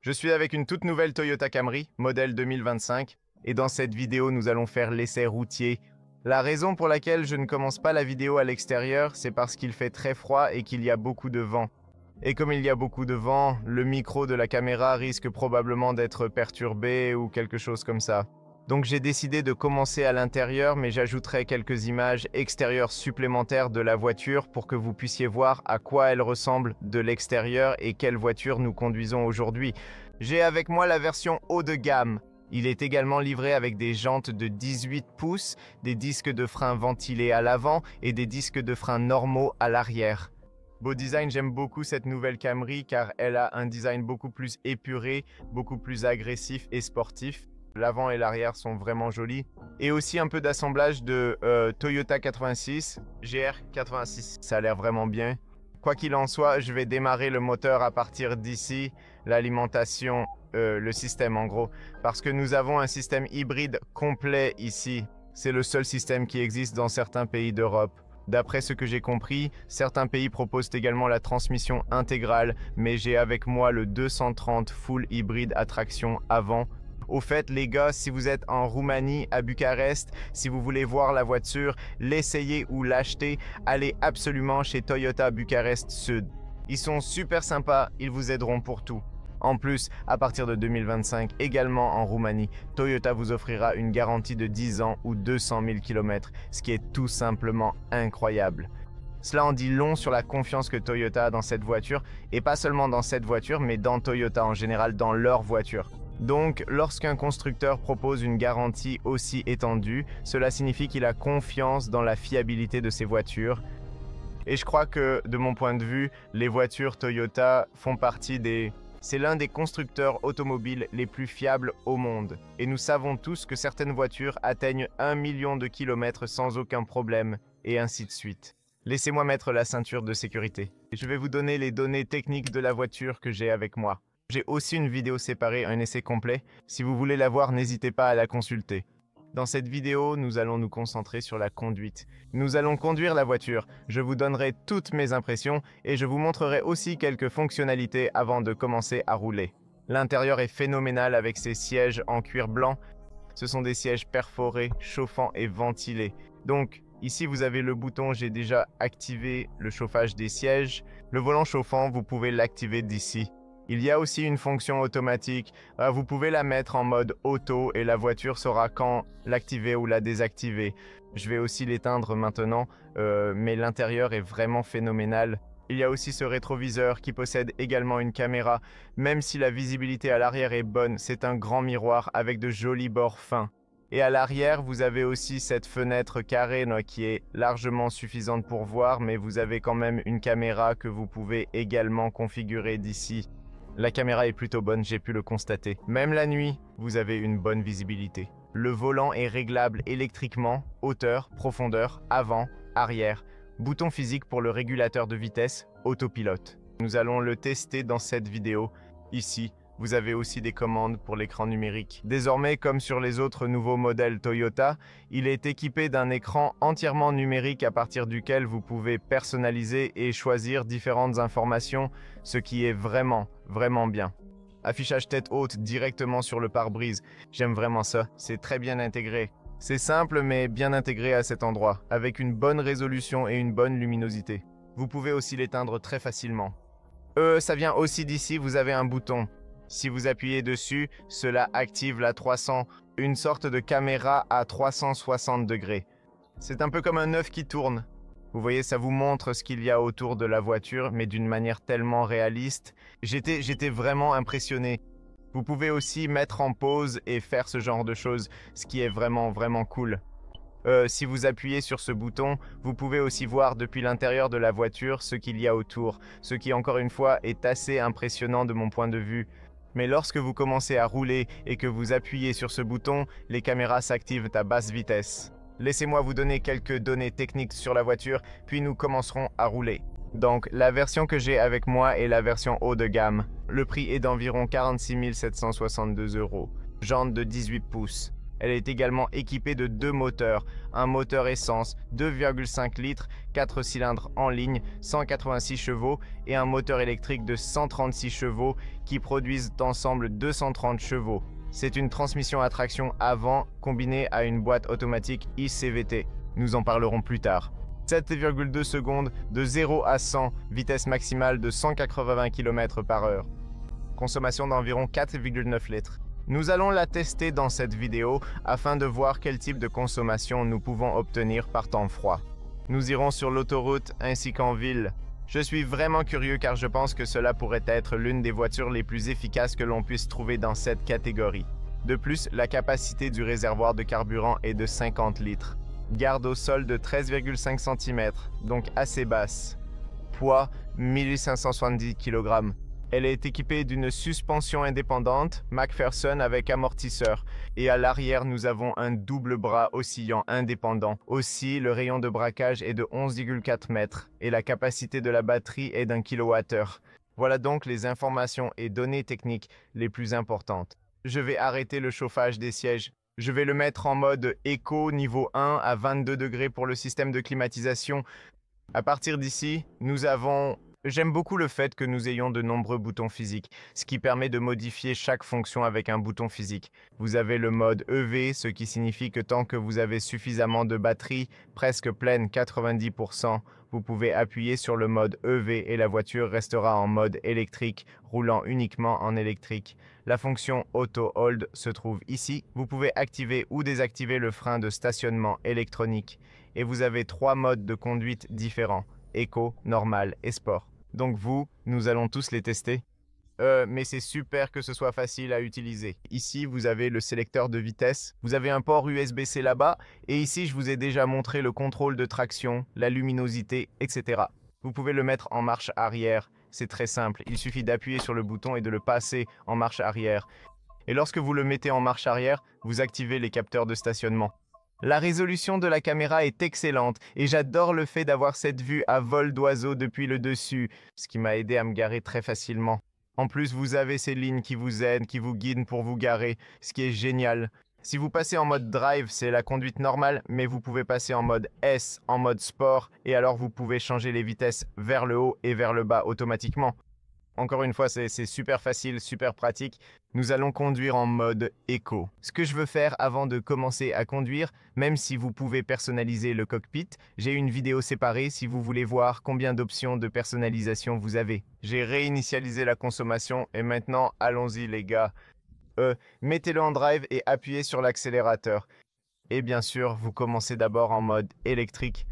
Je suis avec une toute nouvelle Toyota Camry, modèle 2025, et dans cette vidéo, nous allons faire l'essai routier. La raison pour laquelle je ne commence pas la vidéo à l'extérieur, c'est parce qu'il fait très froid et qu'il y a beaucoup de vent. Et comme il y a beaucoup de vent, le micro de la caméra risque probablement d'être perturbé ou quelque chose comme ça. Donc j'ai décidé de commencer à l'intérieur, mais j'ajouterai quelques images extérieures supplémentaires de la voiture pour que vous puissiez voir à quoi elle ressemble de l'extérieur et quelle voiture nous conduisons aujourd'hui. J'ai avec moi la version haut de gamme. Il est également livré avec des jantes de 18 pouces, des disques de frein ventilés à l'avant et des disques de frein normaux à l'arrière. Beau design, j'aime beaucoup cette nouvelle Camry car elle a un design beaucoup plus épuré, beaucoup plus agressif et sportif. L'avant et l'arrière sont vraiment jolis. Et aussi un peu d'assemblage de Toyota 86, GR 86. Ça a l'air vraiment bien. Quoi qu'il en soit, je vais démarrer le moteur à partir d'ici, l'alimentation, le système en gros. Parce que nous avons un système hybride complet ici. C'est le seul système qui existe dans certains pays d'Europe. D'après ce que j'ai compris, certains pays proposent également la transmission intégrale, mais j'ai avec moi le 230 full hybride à traction avant. Au fait, les gars, si vous êtes en Roumanie, à Bucarest, si vous voulez voir la voiture, l'essayer ou l'acheter, allez absolument chez Toyota Bucarest Sud. Ils sont super sympas, ils vous aideront pour tout. En plus, à partir de 2025, également en Roumanie, Toyota vous offrira une garantie de 10 ans ou 200 000 km, ce qui est tout simplement incroyable. Cela en dit long sur la confiance que Toyota a dans cette voiture, et pas seulement dans cette voiture, mais dans Toyota en général, dans leur voiture. Donc, lorsqu'un constructeur propose une garantie aussi étendue, cela signifie qu'il a confiance dans la fiabilité de ses voitures. Et je crois que, de mon point de vue, les voitures Toyota font partie des... C'est l'un des constructeurs automobiles les plus fiables au monde. Et nous savons tous que certaines voitures atteignent 1 million de kilomètres sans aucun problème, et ainsi de suite. Laissez-moi mettre la ceinture de sécurité. Je vais vous donner les données techniques de la voiture que j'ai avec moi. J'ai aussi une vidéo séparée, un essai complet. Si vous voulez la voir, n'hésitez pas à la consulter. Dans cette vidéo, nous allons nous concentrer sur la conduite. Nous allons conduire la voiture. Je vous donnerai toutes mes impressions et je vous montrerai aussi quelques fonctionnalités avant de commencer à rouler. L'intérieur est phénoménal avec ses sièges en cuir blanc. Ce sont des sièges perforés, chauffants et ventilés. Donc, ici vous avez le bouton, j'ai déjà activé le chauffage des sièges. Le volant chauffant, vous pouvez l'activer d'ici. Il y a aussi une fonction automatique, vous pouvez la mettre en mode auto et la voiture saura quand l'activer ou la désactiver. Je vais aussi l'éteindre maintenant, mais l'intérieur est vraiment phénoménal. Il y a aussi ce rétroviseur qui possède également une caméra. Même si la visibilité à l'arrière est bonne, c'est un grand miroir avec de jolis bords fins. Et à l'arrière, vous avez aussi cette fenêtre carrée qui est largement suffisante pour voir, mais vous avez quand même une caméra que vous pouvez également configurer d'ici. La caméra est plutôt bonne, j'ai pu le constater. Même la nuit, vous avez une bonne visibilité. Le volant est réglable électriquement, hauteur, profondeur, avant, arrière. Bouton physique pour le régulateur de vitesse, autopilote. Nous allons le tester dans cette vidéo. Ici, vous avez aussi des commandes pour l'écran numérique. Désormais, comme sur les autres nouveaux modèles Toyota, il est équipé d'un écran entièrement numérique à partir duquel vous pouvez personnaliser et choisir différentes informations, ce qui est vraiment bien. Affichage tête haute directement sur le pare-brise. J'aime vraiment ça, c'est très bien intégré. C'est simple mais bien intégré à cet endroit, avec une bonne résolution et une bonne luminosité. Vous pouvez aussi l'éteindre très facilement. Ça vient aussi d'ici, vous avez un bouton. Si vous appuyez dessus, cela active la 300, une sorte de caméra à 360 degrés. C'est un peu comme un œuf qui tourne. Vous voyez, ça vous montre ce qu'il y a autour de la voiture, mais d'une manière tellement réaliste. J'étais vraiment impressionné. Vous pouvez aussi mettre en pause et faire ce genre de choses, ce qui est vraiment cool. Si vous appuyez sur ce bouton, vous pouvez aussi voir depuis l'intérieur de la voiture ce qu'il y a autour, ce qui encore une fois est assez impressionnant de mon point de vue. Mais lorsque vous commencez à rouler et que vous appuyez sur ce bouton, les caméras s'activent à basse vitesse. Laissez-moi vous donner quelques données techniques sur la voiture, puis nous commencerons à rouler. Donc, la version que j'ai avec moi est la version haut de gamme. Le prix est d'environ 46 762 €. Jantes de 18 pouces. Elle est également équipée de deux moteurs, un moteur essence 2,5 litres, 4 cylindres en ligne, 186 chevaux et un moteur électrique de 136 chevaux qui produisent ensemble 230 chevaux. C'est une transmission à traction avant combinée à une boîte automatique ICVT. Nous en parlerons plus tard. 7,2 secondes de 0 à 100, vitesse maximale de 180 km/h. Consommation d'environ 4,9 litres. Nous allons la tester dans cette vidéo afin de voir quel type de consommation nous pouvons obtenir par temps froid. Nous irons sur l'autoroute ainsi qu'en ville. Je suis vraiment curieux car je pense que cela pourrait être l'une des voitures les plus efficaces que l'on puisse trouver dans cette catégorie. De plus, la capacité du réservoir de carburant est de 50 litres. Garde au sol de 13,5 cm, donc assez basse. Poids 1570 kg. Elle est équipée d'une suspension indépendante McPherson avec amortisseur et à l'arrière nous avons un double bras oscillant indépendant. Aussi, le rayon de braquage est de 11,4 mètres et la capacité de la batterie est d'1 kWh. Voilà donc les informations et données techniques les plus importantes. Je vais arrêter le chauffage des sièges. Je vais le mettre en mode éco niveau 1 à 22 degrés pour le système de climatisation. À partir d'ici, nous avons... J'aime beaucoup le fait que nous ayons de nombreux boutons physiques, ce qui permet de modifier chaque fonction avec un bouton physique. Vous avez le mode EV, ce qui signifie que tant que vous avez suffisamment de batterie, presque pleine 90%, vous pouvez appuyer sur le mode EV et la voiture restera en mode électrique, roulant uniquement en électrique. La fonction Auto Hold se trouve ici. Vous pouvez activer ou désactiver le frein de stationnement électronique. Et vous avez 3 modes de conduite différents, Eco, Normal et Sport. Donc nous allons tous les tester. Mais c'est super que ce soit facile à utiliser. Ici, vous avez le sélecteur de vitesse. Vous avez un port USB-C là-bas. Et ici, je vous ai déjà montré le contrôle de traction, la luminosité, etc. Vous pouvez le mettre en marche arrière. C'est très simple. Il suffit d'appuyer sur le bouton et de le passer en marche arrière. Et lorsque vous le mettez en marche arrière, vous activez les capteurs de stationnement. La résolution de la caméra est excellente et j'adore le fait d'avoir cette vue à vol d'oiseau depuis le dessus, ce qui m'a aidé à me garer très facilement. En plus, vous avez ces lignes qui vous aident, qui vous guident pour vous garer, ce qui est génial. Si vous passez en mode drive, c'est la conduite normale, mais vous pouvez passer en mode S, en mode sport, et alors vous pouvez changer les vitesses vers le haut et vers le bas automatiquement. Encore une fois, c'est super facile, super pratique. Nous allons conduire en mode éco. Ce que je veux faire avant de commencer à conduire, même si vous pouvez personnaliser le cockpit, j'ai une vidéo séparée si vous voulez voir combien d'options de personnalisation vous avez. J'ai réinitialisé la consommation et maintenant, allons-y les gars. Mettez-le en drive et appuyez sur l'accélérateur. Et bien sûr, vous commencez d'abord en mode électrique.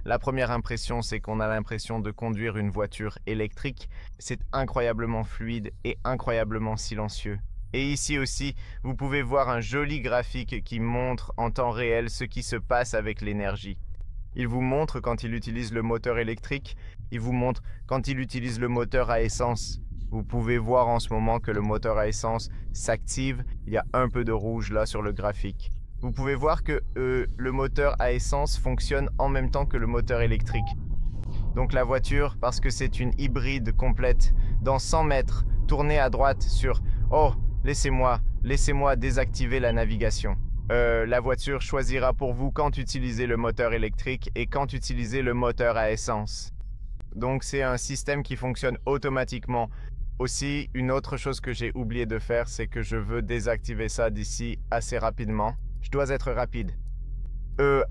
La première impression, c'est qu'on a l'impression de conduire une voiture électrique. C'est incroyablement fluide et incroyablement silencieux. Et ici aussi, vous pouvez voir un joli graphique qui montre en temps réel ce qui se passe avec l'énergie. Il vous montre quand il utilise le moteur électrique, il vous montre quand il utilise le moteur à essence. Vous pouvez voir en ce moment que le moteur à essence s'active, il y a un peu de rouge là sur le graphique. Vous pouvez voir que le moteur à essence fonctionne en même temps que le moteur électrique. Donc la voiture, parce que c'est une hybride complète, dans 100 mètres, tournez à droite sur « Oh, laissez-moi désactiver la navigation ». La voiture choisira pour vous quand utiliser le moteur électrique et quand utiliser le moteur à essence. Donc c'est un système qui fonctionne automatiquement. Aussi, une autre chose que j'ai oublié de faire, c'est que je veux désactiver ça d'ici assez rapidement. Je dois être rapide.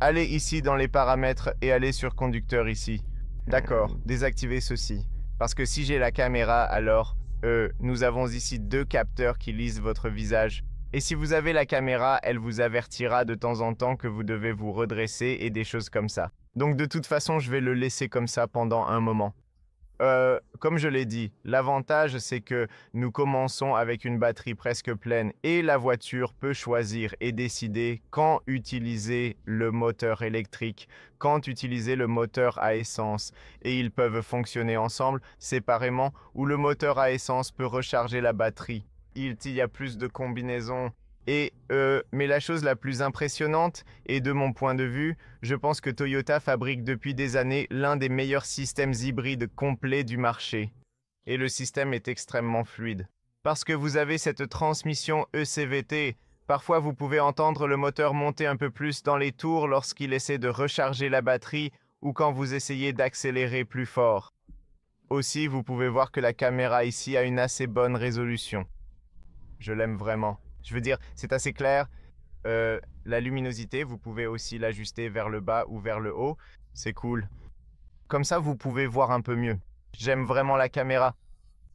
Allez ici dans les paramètres et allez sur conducteur ici. D'accord, désactivez ceci. Parce que si j'ai la caméra, alors nous avons ici 2 capteurs qui lisent votre visage. Et si vous avez la caméra, elle vous avertira de temps en temps que vous devez vous redresser et des choses comme ça. Donc de toute façon, je vais le laisser comme ça pendant un moment. Comme je l'ai dit, l'avantage c'est que nous commençons avec une batterie presque pleine et la voiture peut choisir et décider quand utiliser le moteur électrique, quand utiliser le moteur à essence. Et ils peuvent fonctionner ensemble séparément ou le moteur à essence peut recharger la batterie. Il y a plus de combinaisons. Mais la chose la plus impressionnante, et de mon point de vue, je pense que Toyota fabrique depuis des années l'un des meilleurs systèmes hybrides complets du marché. Et le système est extrêmement fluide. Parce que vous avez cette transmission ECVT, Parfois, vous pouvez entendre le moteur monter un peu plus dans les tours lorsqu'il essaie de recharger la batterie ou quand vous essayez d'accélérer plus fort. Aussi, vous pouvez voir que la caméra ici a une assez bonne résolution. Je l'aime vraiment. Je veux dire, c'est assez clair. La luminosité, vous pouvez aussi l'ajuster vers le bas ou vers le haut. C'est cool. Comme ça, vous pouvez voir un peu mieux. J'aime vraiment la caméra.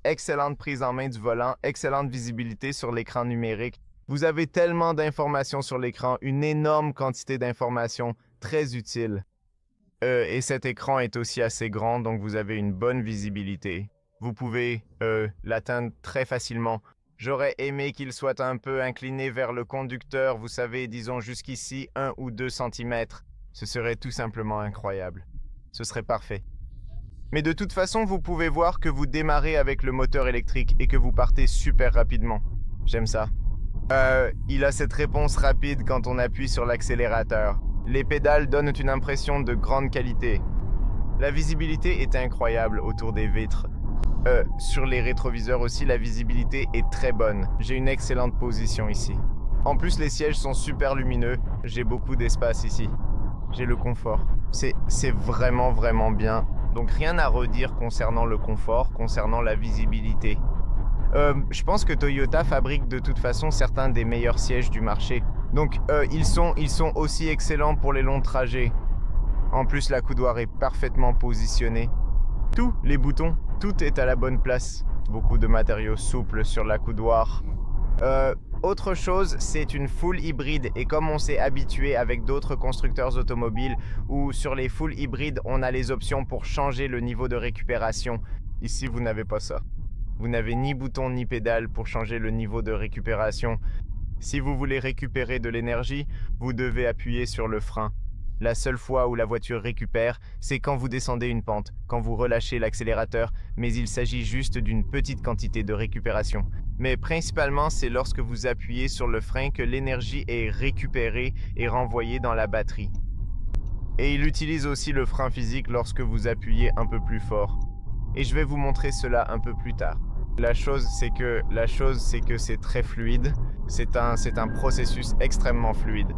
Excellente prise en main du volant, excellente visibilité sur l'écran numérique. Vous avez tellement d'informations sur l'écran, une énorme quantité d'informations, très utile. Et cet écran est aussi assez grand, donc vous avez une bonne visibilité. Vous pouvez l'atteindre très facilement. J'aurais aimé qu'il soit un peu incliné vers le conducteur, vous savez, disons jusqu'ici 1 ou 2 cm. Ce serait tout simplement incroyable. Ce serait parfait. Mais de toute façon, vous pouvez voir que vous démarrez avec le moteur électrique et que vous partez super rapidement. J'aime ça. Il a cette réponse rapide quand on appuie sur l'accélérateur. Les pédales donnent une impression de grande qualité. La visibilité est incroyable autour des vitres. Sur les rétroviseurs aussi, la visibilité est très bonne. J'ai une excellente position ici. En plus, les sièges sont super lumineux. J'ai beaucoup d'espace ici. J'ai le confort. C'est vraiment, vraiment bien. Donc rien à redire concernant le confort, concernant la visibilité. Je pense que Toyota fabrique de toute façon certains des meilleurs sièges du marché. Donc ils sont aussi excellents pour les longs trajets. En plus, la coudoir est parfaitement positionnée. Tous les boutons, tout est à la bonne place. Beaucoup de matériaux souples sur la coudoir. Autre chose, c'est une full hybride et comme on s'est habitué avec d'autres constructeurs automobiles où sur les full hybrides, on a les options pour changer le niveau de récupération. Ici, vous n'avez pas ça. Vous n'avez ni bouton ni pédale pour changer le niveau de récupération. Si vous voulez récupérer de l'énergie, vous devez appuyer sur le frein. La seule fois où la voiture récupère, c'est quand vous descendez une pente, quand vous relâchez l'accélérateur, mais il s'agit juste d'une petite quantité de récupération. Mais principalement, c'est lorsque vous appuyez sur le frein que l'énergie est récupérée et renvoyée dans la batterie. Et il utilise aussi le frein physique lorsque vous appuyez un peu plus fort. Et je vais vous montrer cela un peu plus tard. La chose, c'est que c'est très fluide. C'est un processus extrêmement fluide.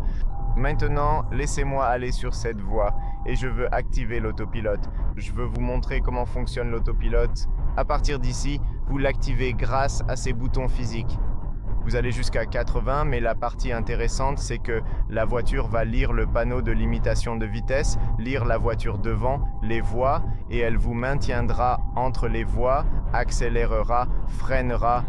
Maintenant, laissez-moi aller sur cette voie et je veux activer l'autopilote. Je veux vous montrer comment fonctionne l'autopilote. À partir d'ici, vous l'activez grâce à ces boutons physiques. Vous allez jusqu'à 80, mais la partie intéressante, c'est que la voiture va lire le panneau de limitation de vitesse, lire la voiture devant, les voies, et elle vous maintiendra entre les voies, accélérera, freinera,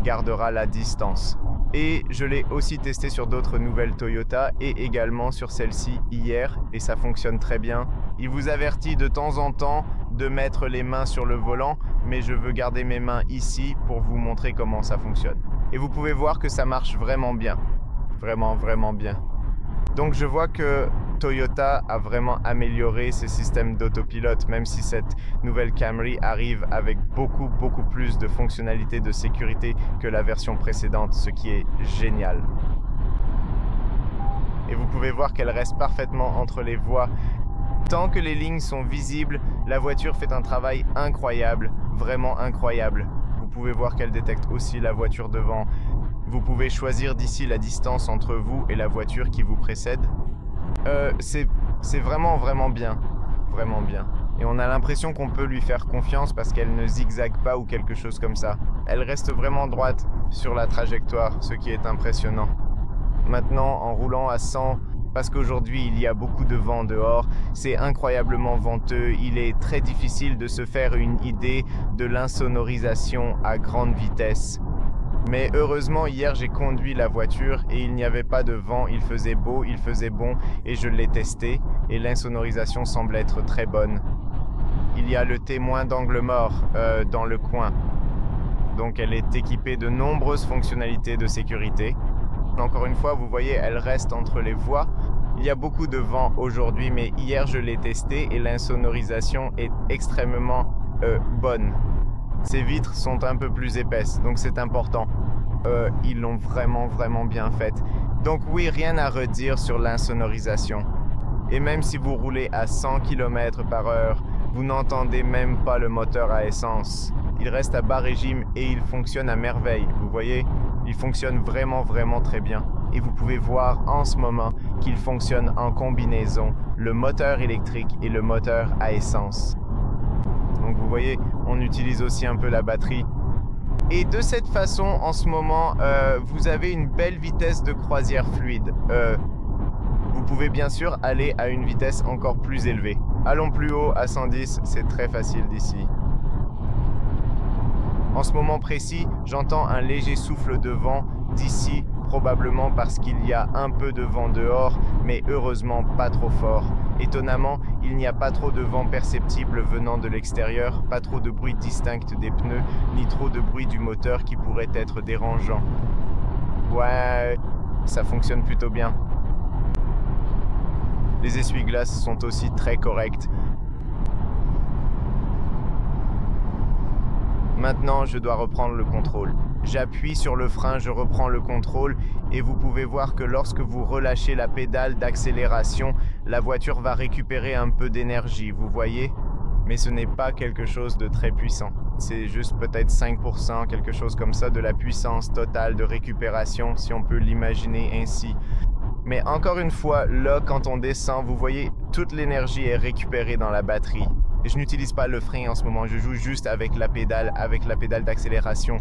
gardera la distance. Et je l'ai aussi testé sur d'autres nouvelles Toyota et également sur celle-ci hier, et ça fonctionne très bien. Il vous avertit de temps en temps de mettre les mains sur le volant, mais je veux garder mes mains ici pour vous montrer comment ça fonctionne. Et vous pouvez voir que ça marche vraiment bien. Vraiment, vraiment bien. Donc je vois que Toyota a vraiment amélioré ses systèmes d'autopilote, même si cette nouvelle Camry arrive avec beaucoup plus de fonctionnalités de sécurité que la version précédente, ce qui est génial. Et vous pouvez voir qu'elle reste parfaitement entre les voies. Tant que les lignes sont visibles, la voiture fait un travail incroyable, vraiment incroyable. Vous pouvez voir qu'elle détecte aussi la voiture devant. Vous pouvez choisir d'ici la distance entre vous et la voiture qui vous précède. C'est vraiment bien. Vraiment bien. Et on a l'impression qu'on peut lui faire confiance parce qu'elle ne zigzague pas ou quelque chose comme ça. Elle reste vraiment droite sur la trajectoire, ce qui est impressionnant. Maintenant, en roulant à 100, parce qu'aujourd'hui il y a beaucoup de vent dehors, c'est incroyablement venteux, il est très difficile de se faire une idée de l'insonorisation à grande vitesse. Mais heureusement, hier j'ai conduit la voiture et il n'y avait pas de vent, il faisait beau, il faisait bon et je l'ai testé et l'insonorisation semble être très bonne. Il y a le témoin d'angle mort dans le coin. Donc elle est équipée de nombreuses fonctionnalités de sécurité. Encore une fois, vous voyez, elle reste entre les voies. Il y a beaucoup de vent aujourd'hui, mais hier je l'ai testé et l'insonorisation est extrêmement bonne. Ces vitres sont un peu plus épaisses, donc c'est important. Ils l'ont vraiment bien faite. Donc oui, rien à redire sur l'insonorisation. Et même si vous roulez à 100 km/h, vous n'entendez même pas le moteur à essence. Il reste à bas régime et il fonctionne à merveille. Vous voyez, Il fonctionne vraiment très bien. Et vous pouvez voir en ce moment qu'il fonctionne en combinaison, le moteur électrique et le moteur à essence. Donc vous voyez, on utilise aussi un peu la batterie. Et de cette façon, en ce moment, vous avez une belle vitesse de croisière fluide. Vous pouvez bien sûr aller à une vitesse encore plus élevée. Allons plus haut, à 110, c'est très facile d'ici. En ce moment précis, j'entends un léger souffle de vent d'ici, probablement parce qu'il y a un peu de vent dehors, mais heureusement pas trop fort. Étonnamment, il n'y a pas trop de vent perceptible venant de l'extérieur, pas trop de bruit distinct des pneus, ni trop de bruit du moteur qui pourrait être dérangeant. Ouais, ça fonctionne plutôt bien. Les essuie-glaces sont aussi très corrects. Maintenant, je dois reprendre le contrôle. J'appuie sur le frein, je reprends le contrôle et vous pouvez voir que lorsque vous relâchez la pédale d'accélération, la voiture va récupérer un peu d'énergie, vous voyez? Mais ce n'est pas quelque chose de très puissant. C'est juste peut-être 5%, quelque chose comme ça, de la puissance totale de récupération, si on peut l'imaginer ainsi. Mais encore une fois, là, quand on descend, vous voyez, toute l'énergie est récupérée dans la batterie. Et je n'utilise pas le frein en ce moment, je joue juste avec la pédale d'accélération.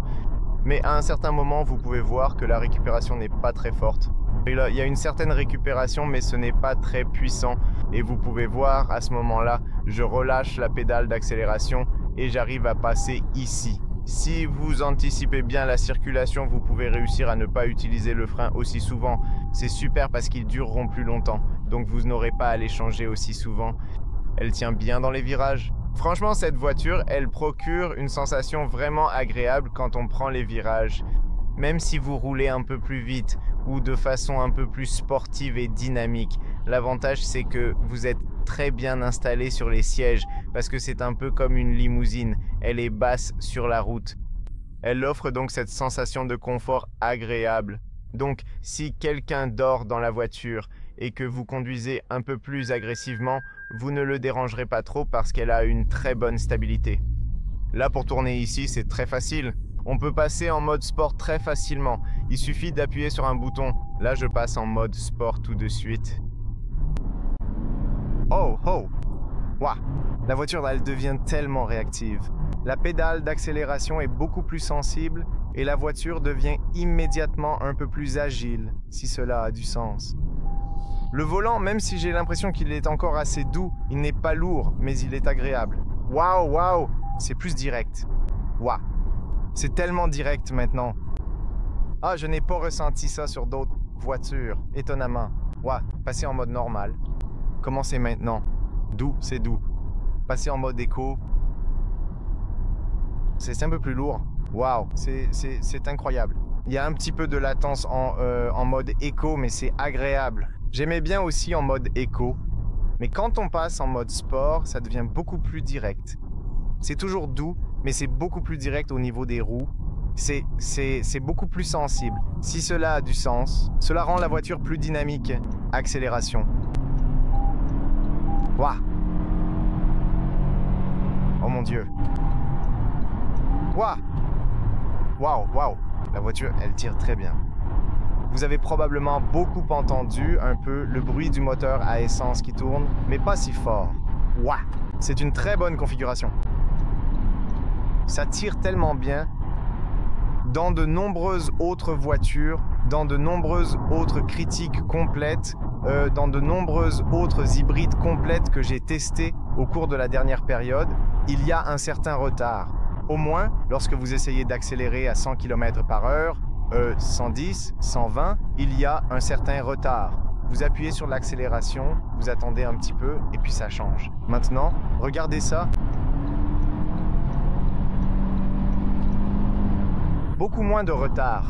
Mais à un certain moment, vous pouvez voir que la récupération n'est pas très forte. Et là, il y a une certaine récupération, mais ce n'est pas très puissant. Et vous pouvez voir, à ce moment-là, je relâche la pédale d'accélération et j'arrive à passer ici. Si vous anticipez bien la circulation, vous pouvez réussir à ne pas utiliser le frein aussi souvent. C'est super parce qu'ils dureront plus longtemps, donc vous n'aurez pas à les changer aussi souvent. Elle tient bien dans les virages. Franchement, cette voiture, elle procure une sensation vraiment agréable quand on prend les virages. Même si vous roulez un peu plus vite ou de façon un peu plus sportive et dynamique, l'avantage c'est que vous êtes très bien installé sur les sièges parce que c'est un peu comme une limousine, elle est basse sur la route. Elle offre donc cette sensation de confort agréable. Donc, si quelqu'un dort dans la voiture et que vous conduisez un peu plus agressivement, vous ne le dérangerez pas trop parce qu'elle a une très bonne stabilité. Là, pour tourner ici, c'est très facile. On peut passer en mode sport très facilement. Il suffit d'appuyer sur un bouton. Là, je passe en mode sport tout de suite. Oh, oh! Waouh! La voiture, elle devient tellement réactive. La pédale d'accélération est beaucoup plus sensible et la voiture devient immédiatement un peu plus agile, si cela a du sens. Le volant, même si j'ai l'impression qu'il est encore assez doux, il n'est pas lourd, mais il est agréable. Waouh, waouh! C'est plus direct. Waouh! C'est tellement direct maintenant. Ah, je n'ai pas ressenti ça sur d'autres voitures, étonnamment. Waouh, passer en mode normal. Commencez maintenant. Doux, c'est doux. Passer en mode éco. C'est un peu plus lourd. Waouh, c'est incroyable. Il y a un petit peu de latence en mode éco, mais c'est agréable. J'aimais bien aussi en mode éco. Mais quand on passe en mode sport, ça devient beaucoup plus direct. C'est toujours doux, mais c'est beaucoup plus direct au niveau des roues. C'est beaucoup plus sensible. Si cela a du sens, cela rend la voiture plus dynamique. Accélération. Waouh! Oh mon Dieu! Waouh! Waouh, waouh! La voiture, elle tire très bien. Vous avez probablement beaucoup entendu un peu le bruit du moteur à essence qui tourne, mais pas si fort. Waouh! C'est une très bonne configuration. Ça tire tellement bien. Dans de nombreuses autres voitures, dans de nombreuses autres critiques complètes, dans de nombreuses autres hybrides complètes que j'ai testées au cours de la dernière période, il y a un certain retard. Au moins, lorsque vous essayez d'accélérer à 100 km/h, 110, 120, il y a un certain retard. Vous appuyez sur l'accélération, vous attendez un petit peu et puis ça change. Maintenant, regardez ça. Beaucoup moins de retard.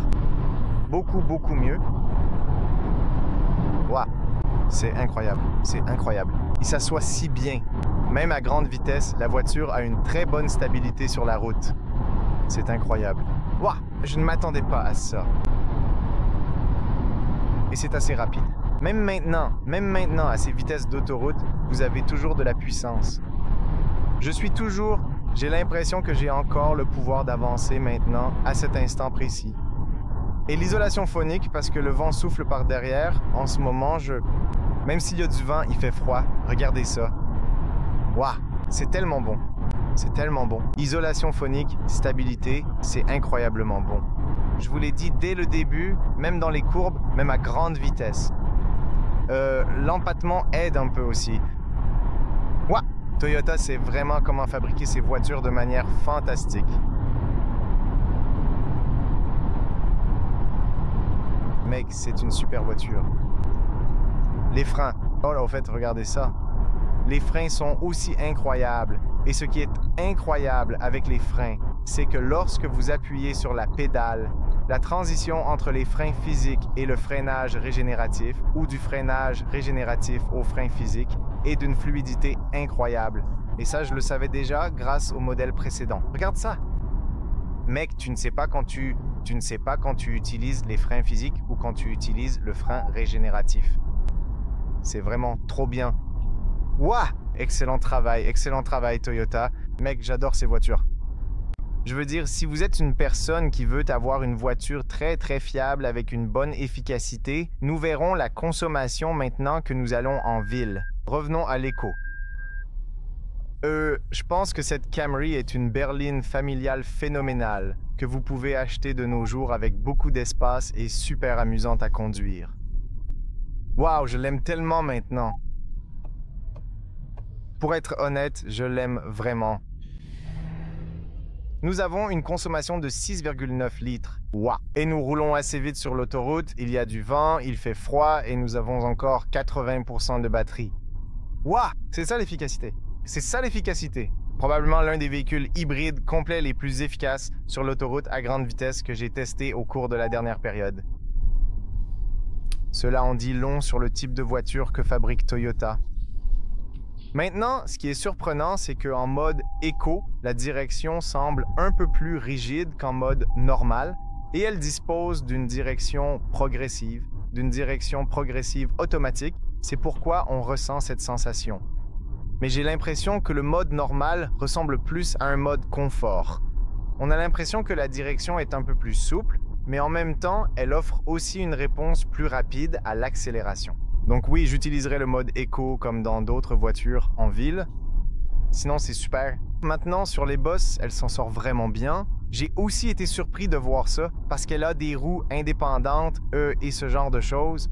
Beaucoup mieux. Waouh, c'est incroyable, c'est incroyable. Il s'assoit si bien. Même à grande vitesse, la voiture a une très bonne stabilité sur la route. C'est incroyable. Waouh, je ne m'attendais pas à ça. Et c'est assez rapide. Même maintenant, à ces vitesses d'autoroute, vous avez toujours de la puissance. J'ai l'impression que j'ai encore le pouvoir d'avancer maintenant, à cet instant précis. Et l'isolation phonique, parce que le vent souffle par derrière, en ce moment, même s'il y a du vent, il fait froid. Regardez ça. Waouh, c'est tellement bon. C'est tellement bon. Isolation phonique, stabilité, c'est incroyablement bon. Je vous l'ai dit dès le début, même dans les courbes, même à grande vitesse. L'empattement aide un peu aussi. Waouh, Toyota sait vraiment comment fabriquer ses voitures de manière fantastique. Mec, c'est une super voiture. Les freins. Oh là, au fait, regardez ça. Les freins sont aussi incroyables. Et ce qui est incroyable avec les freins, c'est que lorsque vous appuyez sur la pédale, la transition entre les freins physiques et le freinage régénératif, ou du freinage régénératif au frein physique, est d'une fluidité incroyable. Et ça, je le savais déjà grâce au modèle précédent. Regarde ça. Mec, tu ne sais pas quand tu utilises les freins physiques ou quand tu utilises le frein régénératif. C'est vraiment trop bien. Wouah! Excellent travail Toyota. Mec, j'adore ces voitures. Je veux dire, si vous êtes une personne qui veut avoir une voiture très fiable avec une bonne efficacité, nous verrons la consommation maintenant que nous allons en ville. Revenons à l'éco. Je pense que cette Camry est une berline familiale phénoménale que vous pouvez acheter de nos jours avec beaucoup d'espace et super amusante à conduire. Waouh, je l'aime tellement maintenant. Pour être honnête, je l'aime vraiment. Nous avons une consommation de 6,9 litres. Waouh! Et nous roulons assez vite sur l'autoroute, il y a du vent, il fait froid et nous avons encore 80% de batterie. Waouh! C'est ça l'efficacité. C'est ça l'efficacité. Probablement l'un des véhicules hybrides complets les plus efficaces sur l'autoroute à grande vitesse que j'ai testé au cours de la dernière période. Cela en dit long sur le type de voiture que fabrique Toyota. Maintenant, ce qui est surprenant, c'est qu'en mode éco, la direction semble un peu plus rigide qu'en mode normal et elle dispose d'une direction progressive automatique. C'est pourquoi on ressent cette sensation. Mais j'ai l'impression que le mode normal ressemble plus à un mode confort. On a l'impression que la direction est un peu plus souple, mais en même temps, elle offre aussi une réponse plus rapide à l'accélération. Donc oui, j'utiliserai le mode éco comme dans d'autres voitures en ville. Sinon, c'est super. Maintenant, sur les bosses, elle s'en sort vraiment bien. J'ai aussi été surpris de voir ça parce qu'elle a des roues indépendantes et ce genre de choses.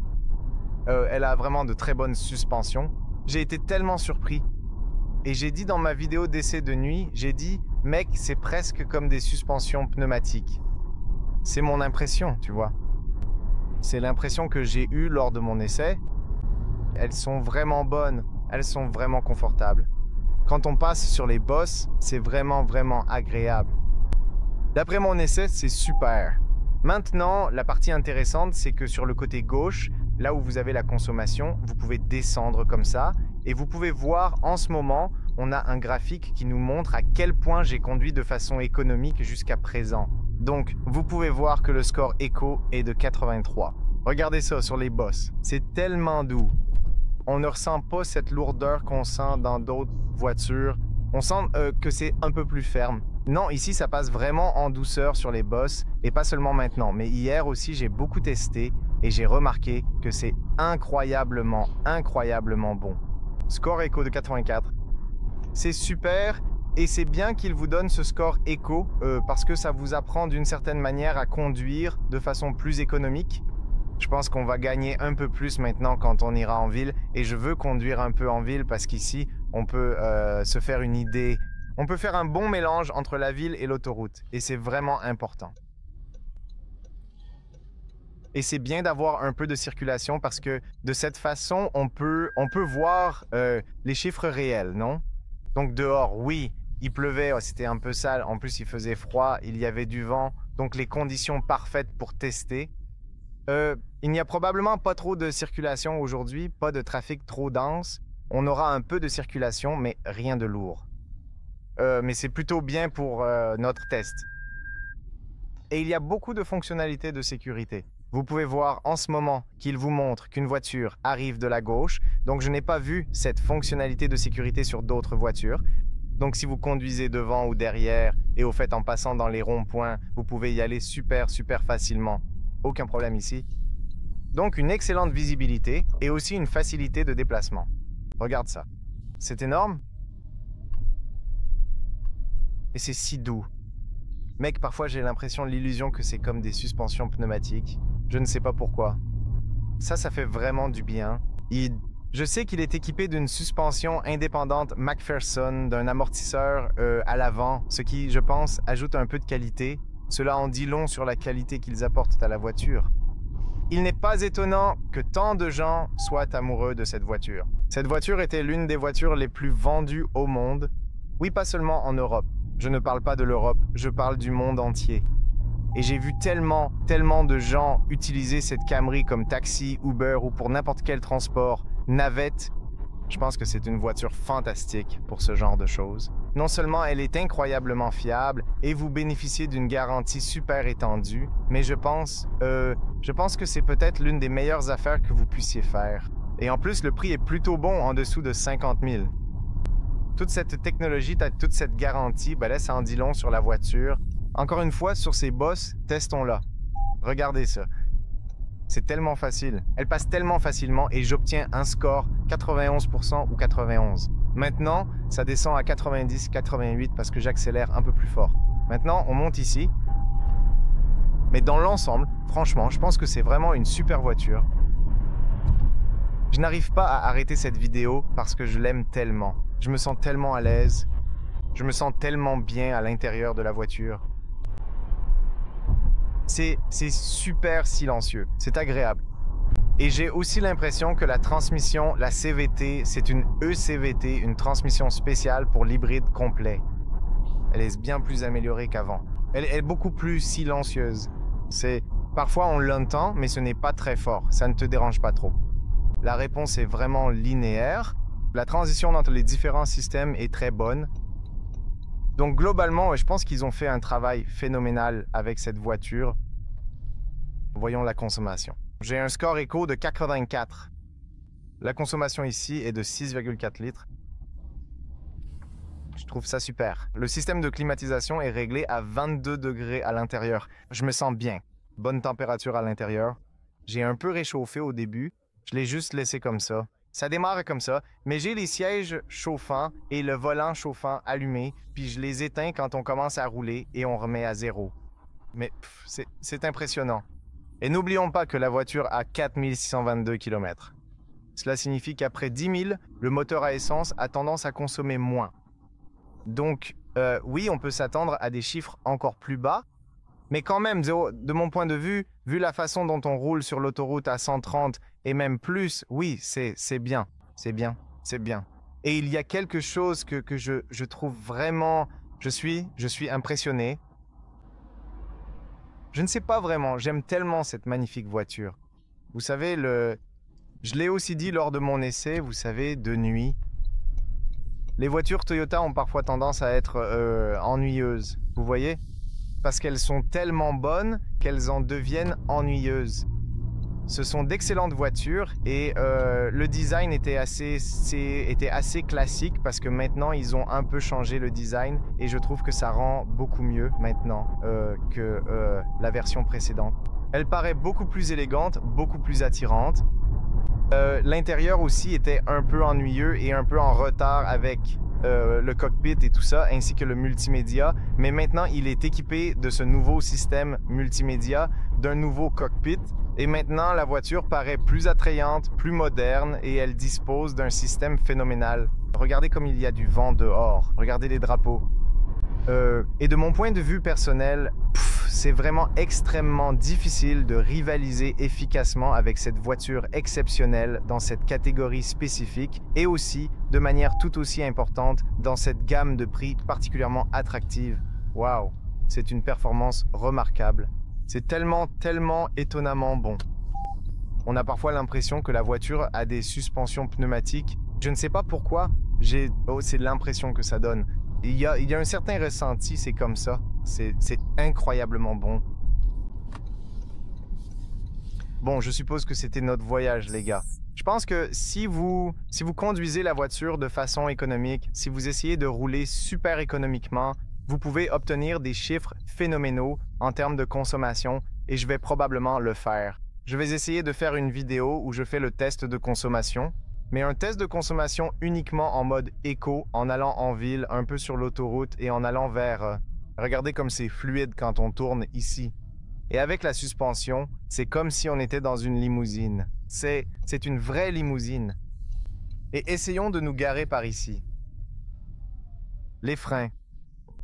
Elle a vraiment de très bonnes suspensions. J'ai été tellement surpris. Et j'ai dit dans ma vidéo d'essai de nuit, j'ai dit « Mec, c'est presque comme des suspensions pneumatiques ». C'est mon impression, tu vois. C'est l'impression que j'ai eue lors de mon essai. Elles sont vraiment bonnes, elles sont vraiment confortables. Quand on passe sur les bosses, c'est vraiment agréable. D'après mon essai, c'est super. Maintenant, la partie intéressante, c'est que sur le côté gauche, là où vous avez la consommation, vous pouvez descendre comme ça et vous pouvez voir en ce moment, on a un graphique qui nous montre à quel point j'ai conduit de façon économique jusqu'à présent. Donc, vous pouvez voir que le score éco est de 83. Regardez ça sur les bosses. C'est tellement doux. On ne ressent pas cette lourdeur qu'on sent dans d'autres voitures. On sent que c'est un peu plus ferme. Non, ici, ça passe vraiment en douceur sur les bosses, et pas seulement maintenant, mais hier aussi, j'ai beaucoup testé, et j'ai remarqué que c'est incroyablement bon. Score éco de 84. C'est super, et c'est bien qu'il vous donne ce score éco, parce que ça vous apprend d'une certaine manière à conduire de façon plus économique. Je pense qu'on va gagner un peu plus maintenant quand on ira en ville, et je veux conduire un peu en ville parce qu'ici, on peut se faire une idée. On peut faire un bon mélange entre la ville et l'autoroute, et c'est vraiment important. Et c'est bien d'avoir un peu de circulation parce que de cette façon, on peut voir les chiffres réels, non? Donc dehors, oui, il pleuvait, c'était un peu sale, en plus il faisait froid, il y avait du vent, donc les conditions parfaites pour tester. Il n'y a probablement pas trop de circulation aujourd'hui, pas de trafic trop dense. On aura un peu de circulation, mais rien de lourd. Mais c'est plutôt bien pour notre test. Et il y a beaucoup de fonctionnalités de sécurité. Vous pouvez voir en ce moment qu'il vous montre qu'une voiture arrive de la gauche. Donc je n'ai pas vu cette fonctionnalité de sécurité sur d'autres voitures. Donc si vous conduisez devant ou derrière, et au fait en passant dans les ronds-points, vous pouvez y aller super facilement. aucun problème ici. Donc une excellente visibilité et aussi une facilité de déplacement. Regarde ça. C'est énorme. Et c'est si doux. Mec, parfois j'ai l'illusion que c'est comme des suspensions pneumatiques. Je ne sais pas pourquoi. Ça fait vraiment du bien. Je sais qu'il est équipé d'une suspension indépendante McPherson, d'un amortisseur à l'avant, ce qui, je pense, ajoute un peu de qualité. Cela en dit long sur la qualité qu'ils apportent à la voiture. Il n'est pas étonnant que tant de gens soient amoureux de cette voiture. Cette voiture était l'une des voitures les plus vendues au monde. Oui, pas seulement en Europe. Je ne parle pas de l'Europe, je parle du monde entier. Et j'ai vu tellement de gens utiliser cette Camry comme taxi, Uber ou pour n'importe quel transport, navette. Je pense que c'est une voiture fantastique pour ce genre de choses. Non seulement elle est incroyablement fiable et vous bénéficiez d'une garantie super étendue, mais je pense que c'est peut-être l'une des meilleures affaires que vous puissiez faire. Et en plus, le prix est plutôt bon, en dessous de 50 000. Toute cette technologie, toute cette garantie, là, ça en dit long sur la voiture. Encore une fois, sur ces bosses, testons-la. Regardez ça. C'est tellement facile. Elle passe tellement facilement et j'obtiens un score 91% ou 91. Maintenant, ça descend à 90, 88 parce que j'accélère un peu plus fort. Maintenant, on monte ici. Mais dans l'ensemble, franchement, je pense que c'est vraiment une super voiture. Je n'arrive pas à arrêter cette vidéo parce que je l'aime tellement. Je me sens tellement à l'aise. Je me sens tellement bien à l'intérieur de la voiture. C'est super silencieux. C'est agréable. Et j'ai aussi l'impression que la transmission, la CVT, c'est une ECVT, une transmission spéciale pour l'hybride complet. Elle est bien plus améliorée qu'avant. Elle est beaucoup plus silencieuse. Parfois on l'entend, mais ce n'est pas très fort. Ça ne te dérange pas trop. La réponse est vraiment linéaire. La transition entre les différents systèmes est très bonne. Donc globalement, je pense qu'ils ont fait un travail phénoménal avec cette voiture. Voyons la consommation. J'ai un score éco de 84. La consommation ici est de 6,4 litres. Je trouve ça super. Le système de climatisation est réglé à 22 degrés à l'intérieur. Je me sens bien. Bonne température à l'intérieur. J'ai un peu réchauffé au début. Je l'ai juste laissé comme ça. Ça démarre comme ça, mais j'ai les sièges chauffants et le volant chauffant allumé, puis je les éteins quand on commence à rouler et on remet à zéro. Mais c'est impressionnant. Et n'oublions pas que la voiture a 4622 km. Cela signifie qu'après 10 000, le moteur à essence a tendance à consommer moins. Donc, oui, on peut s'attendre à des chiffres encore plus bas, mais quand même, de mon point de vue, vu la façon dont on roule sur l'autoroute à 130 et même plus, oui, c'est bien, c'est bien, c'est bien. Et il y a quelque chose que je trouve vraiment... Je suis impressionné. Je ne sais pas vraiment, j'aime tellement cette magnifique voiture. Vous savez, je l'ai aussi dit lors de mon essai, vous savez, de nuit. Les voitures Toyota ont parfois tendance à être ennuyeuses, vous voyez ? Parce qu'elles sont tellement bonnes qu'elles en deviennent ennuyeuses. Ce sont d'excellentes voitures et le design était assez classique parce que maintenant ils ont un peu changé le design et je trouve que ça rend beaucoup mieux maintenant que la version précédente. Elle paraît beaucoup plus élégante, beaucoup plus attirante. L'intérieur aussi était un peu ennuyeux et un peu en retard avec le cockpit et tout ça, ainsi que le multimédia, mais maintenant il est équipé de ce nouveau système multimédia, d'un nouveau cockpit, et maintenant la voiture paraît plus attrayante, plus moderne, et elle dispose d'un système phénoménal. Regardez comme il y a du vent dehors, regardez les drapeaux. Et de mon point de vue personnel, c'est vraiment extrêmement difficile de rivaliser efficacement avec cette voiture exceptionnelle dans cette catégorie spécifique et aussi, de manière tout aussi importante, dans cette gamme de prix particulièrement attractive. Waouh, c'est une performance remarquable. C'est tellement étonnamment bon. On a parfois l'impression que la voiture a des suspensions pneumatiques. Je ne sais pas pourquoi, c'est l'impression que ça donne. Il y a un certain ressenti, c'est comme ça. C'est incroyablement bon. Bon, je suppose que c'était notre voyage, les gars. Je pense que si vous conduisez la voiture de façon économique, si vous essayez de rouler super économiquement, vous pouvez obtenir des chiffres phénoménaux en termes de consommation et je vais probablement le faire. Je vais essayer de faire une vidéo où je fais le test de consommation, mais un test de consommation uniquement en mode éco, en allant en ville, un peu sur l'autoroute et en allant vers... regardez comme c'est fluide quand on tourne ici. Et avec la suspension, c'est comme si on était dans une limousine. C'est une vraie limousine. Et essayons de nous garer par ici. Les freins.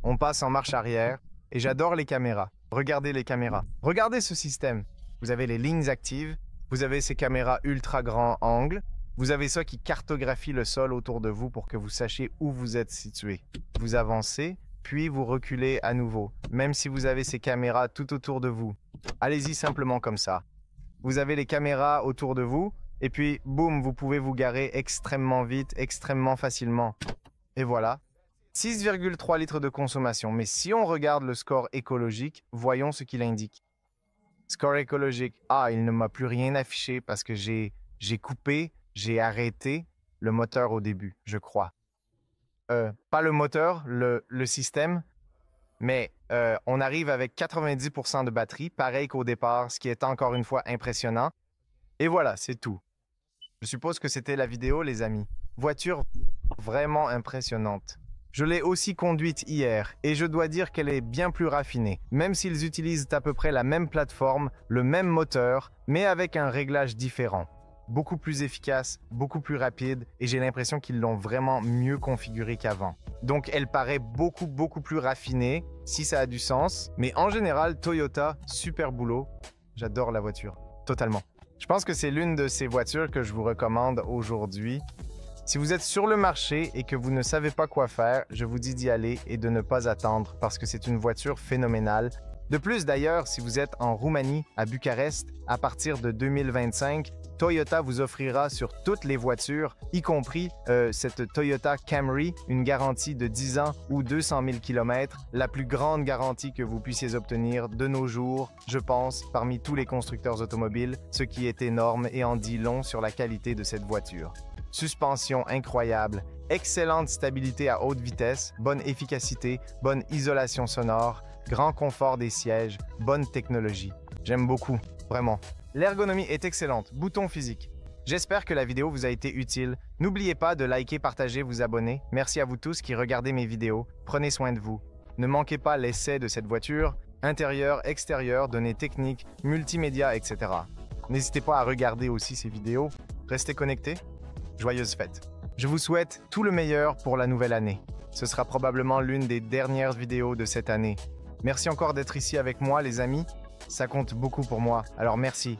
On passe en marche arrière et j'adore les caméras. Regardez les caméras. Regardez ce système. Vous avez les lignes actives, vous avez ces caméras ultra grand angle, vous avez ça qui cartographie le sol autour de vous pour que vous sachiez où vous êtes situé. Vous avancez, puis vous reculez à nouveau, même si vous avez ces caméras tout autour de vous. Allez-y simplement comme ça. Vous avez les caméras autour de vous, et puis boum, vous pouvez vous garer extrêmement vite, extrêmement facilement. Et voilà. 6,3 litres de consommation. Mais si on regarde le score écologique, voyons ce qu'il indique. Score écologique. Ah, il ne m'a plus rien affiché parce que j'ai coupé, j'ai arrêté le moteur au début, je crois. Pas le moteur, le système, mais on arrive avec 90% de batterie, pareil qu'au départ, ce qui est encore une fois impressionnant. Et voilà, c'est tout. Je suppose que c'était la vidéo, les amis. Voiture vraiment impressionnante. Je l'ai aussi conduite hier, et je dois dire qu'elle est bien plus raffinée, même s'ils utilisent à peu près la même plateforme, le même moteur, mais avec un réglage différent. Beaucoup plus efficace, beaucoup plus rapide, et j'ai l'impression qu'ils l'ont vraiment mieux configuré qu'avant. Donc elle paraît beaucoup plus raffinée, si ça a du sens, mais en général, Toyota, super boulot. J'adore la voiture, totalement. Je pense que c'est l'une de ces voitures que je vous recommande aujourd'hui. Si vous êtes sur le marché et que vous ne savez pas quoi faire, je vous dis d'y aller et de ne pas attendre parce que c'est une voiture phénoménale. De plus d'ailleurs, si vous êtes en Roumanie, à Bucarest, à partir de 2025, Toyota vous offrira sur toutes les voitures, y compris cette Toyota Camry, une garantie de 10 ans ou 200 000 km, la plus grande garantie que vous puissiez obtenir de nos jours, je pense, parmi tous les constructeurs automobiles, ce qui est énorme et en dit long sur la qualité de cette voiture. Suspension incroyable, excellente stabilité à haute vitesse, bonne efficacité, bonne isolation sonore, grand confort des sièges, bonne technologie. J'aime beaucoup, vraiment. L'ergonomie est excellente, bouton physique. J'espère que la vidéo vous a été utile. N'oubliez pas de liker, partager, vous abonner. Merci à vous tous qui regardez mes vidéos. Prenez soin de vous. Ne manquez pas l'essai de cette voiture, intérieur, extérieur, données techniques, multimédia, etc. N'hésitez pas à regarder aussi ces vidéos. Restez connectés. Joyeuses fêtes. Je vous souhaite tout le meilleur pour la nouvelle année. Ce sera probablement l'une des dernières vidéos de cette année. Merci encore d'être ici avec moi, les amis. Ça compte beaucoup pour moi. Alors merci.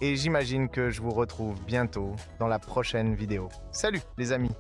Et j'imagine que je vous retrouve bientôt dans la prochaine vidéo. Salut, les amis!